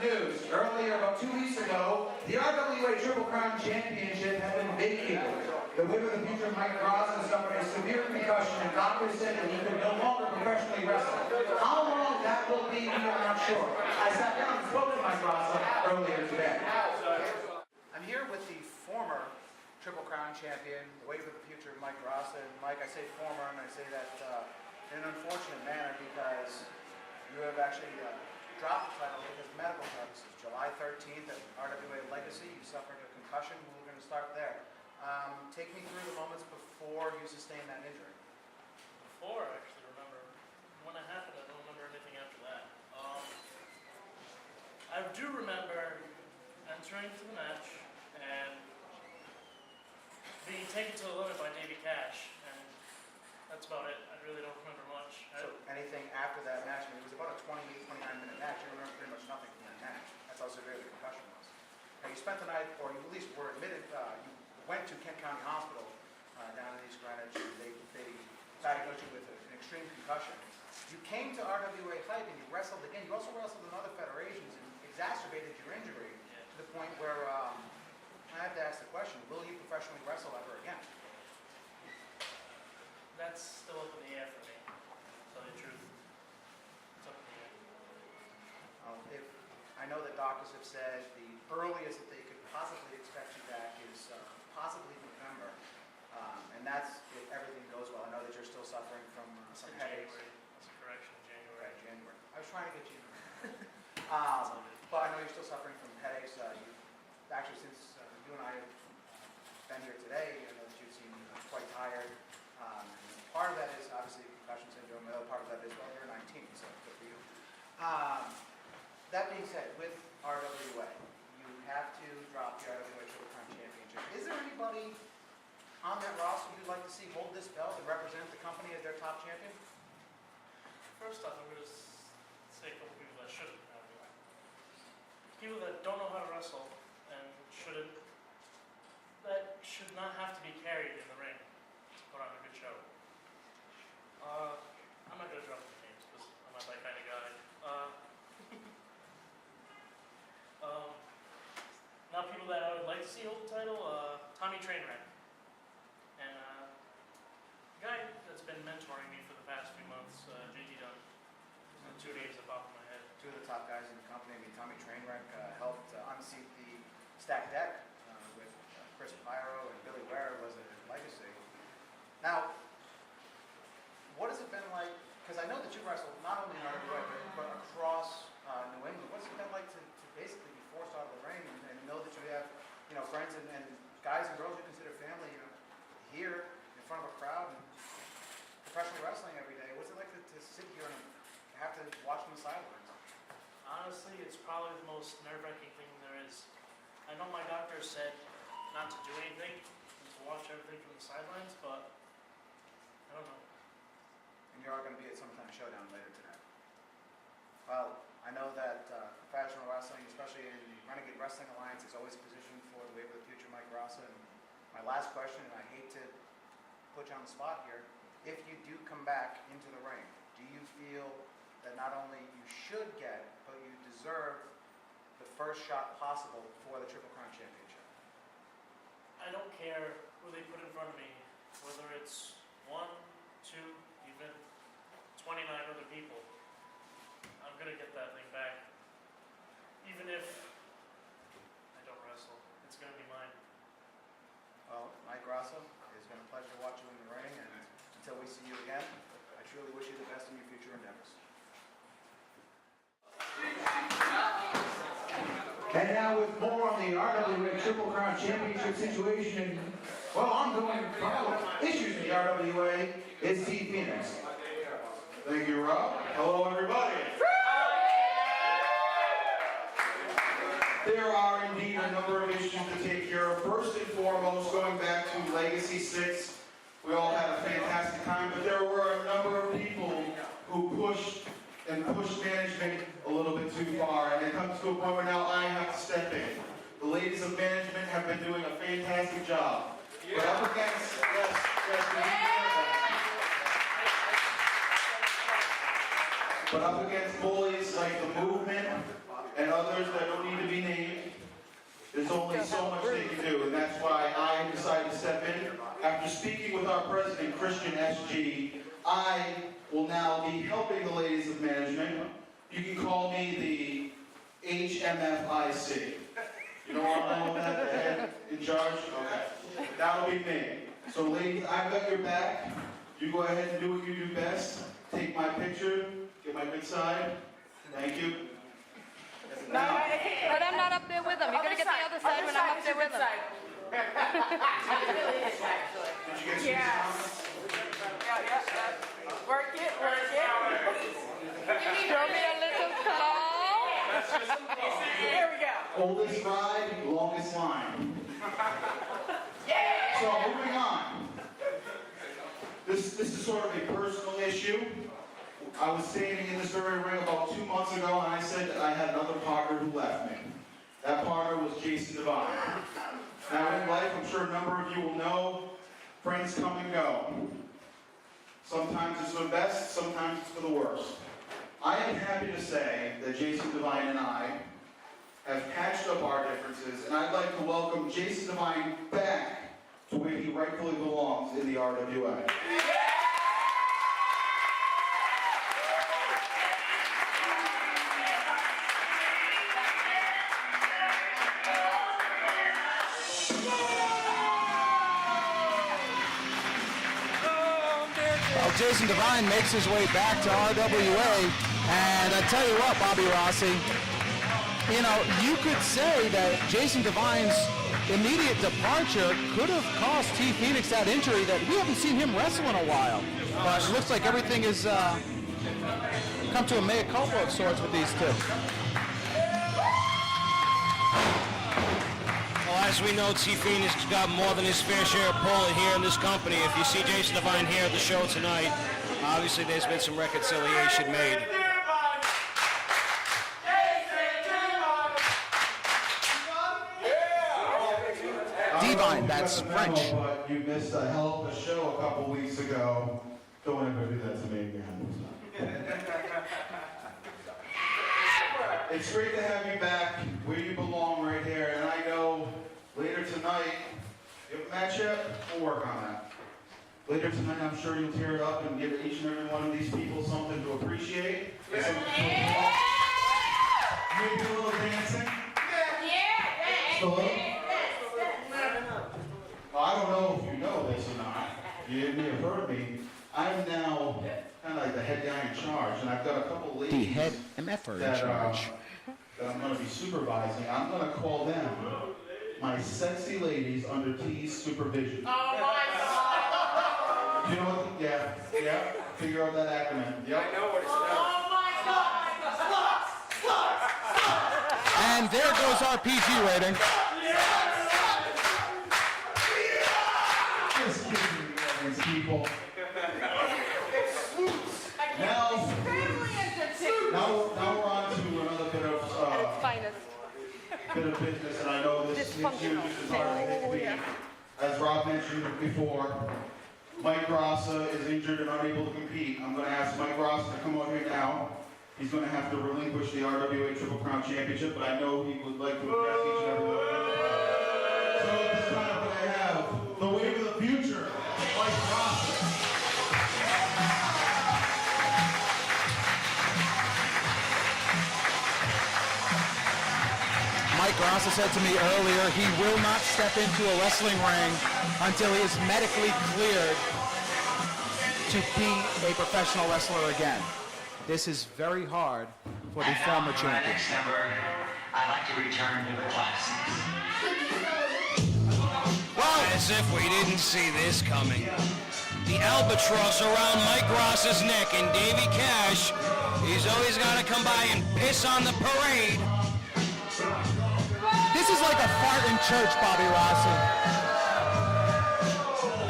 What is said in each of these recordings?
news. Earlier, about 2 weeks ago, the RWA Triple Crown Championship had been vacated. The winner of the future, Mike Graca, suffered a severe concussion, and doctors said that he could no longer professionally wrestle. How long that will be, we are not sure. I sat down and spoke to Mike Graca earlier today. I'm here with the former Triple Crown champion, the Wave of the Future, Mike Graca. And Mike, I say former, and I say that in an unfortunate manner because you have actually dropped the title because of medical purposes. July 13th at RWA Legacy, you suffered a concussion. We're going to start there. Take me through the moments before you sustained that injury. Before, I actually remember. When it happened, I don't remember anything after that. I do remember entering into the match and being taken to the limit by Davey Cash, and that's about it. I really don't remember much. So anything after that match, I mean, it was about a 28, 29-minute match. You remember pretty much nothing from that match. That's how severe the concussion was. Now, you spent the night, or you at least were admitted, you went to Kent County Hospital down in East Greenwich, and they diagnosed you with an extreme concussion. You came to RWA Hype and you wrestled again. You also wrestled in other federations and exacerbated your injury to the point where I have to ask the question, will you professionally wrestle ever again? That's still up in the air for me, to tell you the truth. It's up in the air. I know that doctors have said the earliest that they could possibly expect you back is possibly November, and that's if everything goes well. I know that you're still suffering from some headaches. That's a correction, January. Right, January. I was trying to get you. But I know you're still suffering from headaches. Actually, since you and I have been here today, I know that you seem quite tired. Part of that is obviously concussion syndrome. The other part of that is, well, you're 19, so good for you. That being said, with RWA, you have to drop the RWA Triple Crown Championship. Is there anybody on that roster you'd like to see hold this belt and represent the company as their top champion? First off, I'm going to say a couple people that shouldn't have it. People that don't know how to wrestle and shouldn't, that should not have to be carried in the ring to put on a good show. I'm not going to drop the names because I'm not that kind of guy. Now people that I would like to see hold the title, Tommy Trainwreck. And a guy that's been mentoring me for the past few months, JT Dunn. Two names that pop in my head. Two of the top guys in the company. I mean, Tommy Trainwreck helped unseat the stacked deck with Chris Pyro and Billy Ware was a legacy. Now, what has it been like? Because I know that you wrestled not only in RWA but across New England. What's it been like to basically be forced out of the ring and know that you have, friends and guys and girls you consider family, here in front of a crowd and professional wrestling every day? What's it like to sit here and have to watch from the sidelines? Honestly, it's probably the most nerve-wracking thing there is. I know my doctor said not to do anything and to watch everything from the sidelines, but I don't know. And you are going to be at Summertime Showdown later tonight. Well, I know that professional wrestling, especially in the Renegade Wrestling Alliance, is always positioned for the Wave of the Future, Mike Graca. And my last question, and I hate to put you on the spot here, if you do come back into the ring, do you feel that not only you should get, but you deserve the first shot possible for the Triple Crown Championship? I don't care who they put in front of me, whether it's 1, 2, even 29 other people. I'm going to get that thing back. Even if I don't wrestle, it's going to be mine. Well, Mike Graca, it's been a pleasure to watch you in the ring, and until we see you again, I truly wish you the best in your future endeavors. And now with more on the RWA Triple Crown Championship situation and, ongoing issues in the RWA, it's T. Phoenix. Thank you, Rob. Hello, everybody. There are indeed a number of issues to take care of. First and foremost, going back to Legacy 6, we all had a fantastic time, but there were a number of people who pushed management a little bit too far, and it comes to a point where now I have to step in. The ladies of management have been doing a fantastic job. But up against, but up against bullies like the movement, and others that don't need to be named. There's only so much they can do, and that's why I decided to step in. After speaking with our president, Christian SG, I will now be helping the ladies of management. You can call me the HMFIC. You know what I'm that? The head in charge? Okay. That'll be me. So ladies, I've got your back. You go ahead and do what you do best. Take my picture, get my good side. Thank you. Now, But I'm not up there with him. You're going to get the other side when I'm up there with him. It really is, actually. did you get some comments? Yeah. Work it, work it. Show me a little call. Here we go. Oldest ride, longest line. Yeah! So moving on. This is sort of a personal issue. I was standing in this very ring about 2 months ago, and I said that I had another partner who left me. That partner was Jason Devine. Now in life, I'm sure a number of you will know, friends come and go. Sometimes it's for the best, sometimes it's for the worst. I am happy to say that Jason Devine and I have patched up our differences, and I'd like to welcome Jason Devine back to where he rightfully belongs in the RWA. Well, Jason Devine makes his way back to RWA, and I tell you what, Bobby Rossi, you know, you could say that Jason Devine's immediate departure could have cost T. Phoenix that injury that we haven't seen him wrestle in a while. But it looks like everything has come to a mea culpa of sorts with these two. Well, as we know, T. Phoenix has got more than his fair share of pulling here in this company. If you see Jason Devine here at the show tonight, obviously there's been some reconciliation made. Devine, that's French. But you missed a hell of a show a couple weeks ago. Don't ever do that to me again. It's great to have you back where you belong right here. And I know later tonight, you have a match yet? We'll work on that. Later tonight, I'm sure you'll tear it up and give each and every one of these people something to appreciate. Maybe a little dancing. Just a little. Well, I don't know if you know this or not. You may have heard me. I'm now kind of like the head guy in charge, and I've got a couple ladies The head MFer in that charge. I'm going to be supervising. I'm going to call them my sexy ladies under T's supervision. Oh my God! You know what? Yeah. Figure out that acronym. Yep. Oh my God! And there goes our PG rating. Just kidding, these people. Now we're on to another bit of business, and I know this news is hard to be. As Rob mentioned before, Mike Graca is injured and unable to compete. I'm going to ask Mike Graca to come out here now. He's going to have to relinquish the RWA Triple Crown Championship, but I know he would like to impress each and every one of you. So at this time, I have the wave of the future, Mike Graca. Mike Graca said to me earlier he will not step into a wrestling ring until he is medically cleared to be a professional wrestler again. This is very hard for the former champion. Next number, I'd like to return to the classics. Well, as if we didn't see this coming. The albatross around Mike Graca's neck and Davey Cash. He's always got to come by and piss on the parade. This is like a fart in church, Bobby Rossi.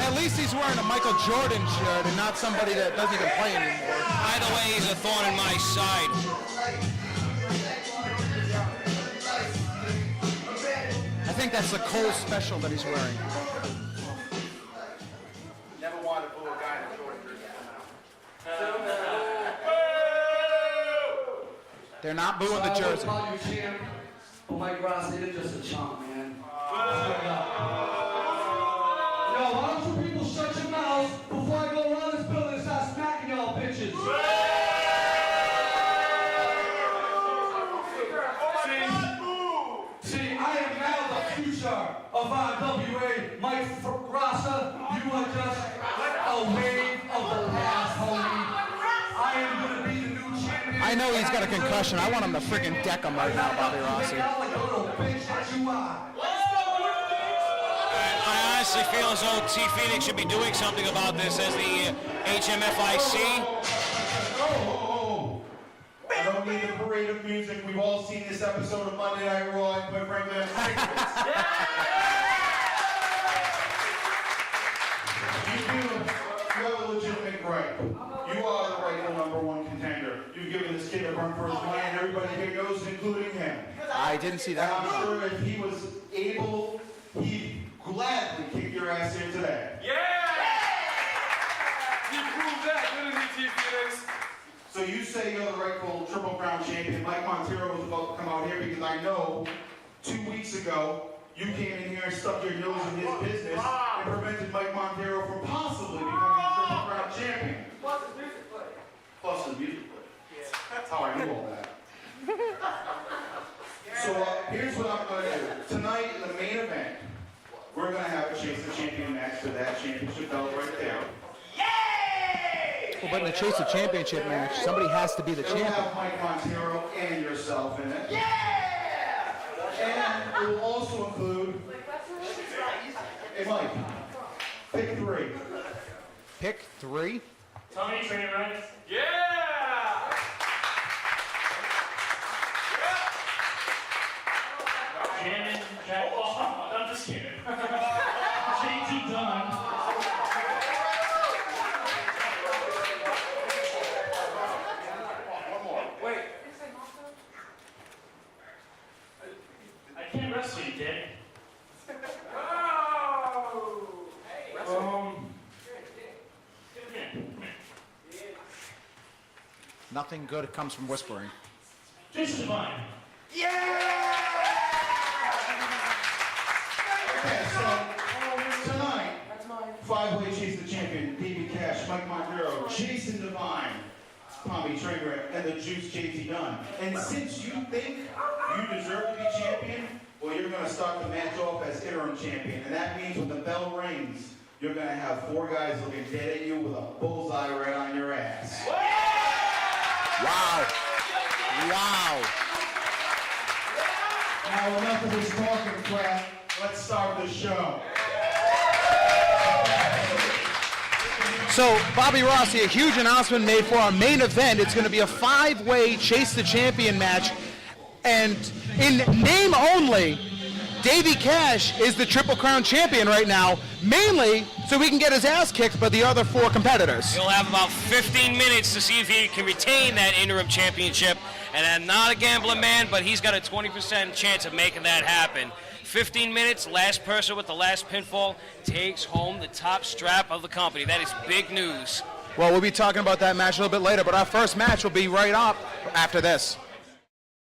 At least he's wearing a Michael Jordan shirt and not somebody that doesn't even play anymore. Either way, he's a thorn in my side. I think that's the Cole special that he's wearing. Never wanted to pull a guy in a Jordan jersey. They're not booing the jersey. I would call you champ, but Mike Graca, you're just a chump, man. Straight up. Yo, why don't you people shut your mouths before I go around this building and start smacking y'all bitches? See, I am now the future of RWA. Mike Graca, you are just a wave of the past, homie. I am going to be the new champion. I know he's got a concussion. I want him to freaking deck him right now, Bobby Rossi. I honestly feel as though T. Phoenix should be doing something about this as the HMFIC. I don't need the parade of music. We've all seen this episode of Monday Night Raw, and quite frankly, I'm sick of it. You have a legitimate gripe. You are the rightful #1 contender. You've given this kid a run for his money, and everybody here knows, including him. I didn't see that. And I'm sure if he was able, he'd gladly kick your ass here today. He proved that, didn't he, T. Phoenix? So you say you're the rightful Triple Crown champion. Mike Montero was about to come out here because I know 2 weeks ago you came in here and stuck your nose in his business and prevented Mike Montero from possibly becoming the Triple Crown champion. Plus his music play. Plus his music play. That's how I knew all that. So here's what I'm going to do. Tonight in the main event, we're going to have a Chase the Champion match for that championship belt right there. Well, but in the Chase the Championship match, somebody has to be the It'll champion. have Mike Montero and yourself in it. And it will also include, hey Mike, pick 3. Pick 3? Tony Trainwright. Shannon, Jack. Oh, I'm just kidding. JT Dunn. Wait. I can't wrestle you, Dick. Nothing good comes from whispering. Jason Devine. Okay, so tonight, 5-way Chase the Champion, Davey Cash, Mike Montero, Jason Devine, Tommy Traeger, and the Juice JT Dunn. And since you think you deserve to be champion, well, you're going to start the match off as interim champion. And that means when the bell rings, you're going to have 4 guys looking dead at you with a bullseye right on your ass. Wow. Wow. Now enough of this talking crap. Let's start the show. So, Bobby Rossi, a huge announcement made for our main event. It's going to be a 5-way Chase the Champion match. And in name only, Davey Cash is the Triple Crown champion right now, mainly so he can get his ass kicked by the other 4 competitors. He'll have about 15 minutes to see if he can retain that interim championship. And I'm not a gambling man, but he's got a 20% chance of making that happen. 15 minutes, last person with the last pinfall takes home the top strap of the company. That is big news. Well, we'll be talking about that match a little bit later, but our first match will be right up after this.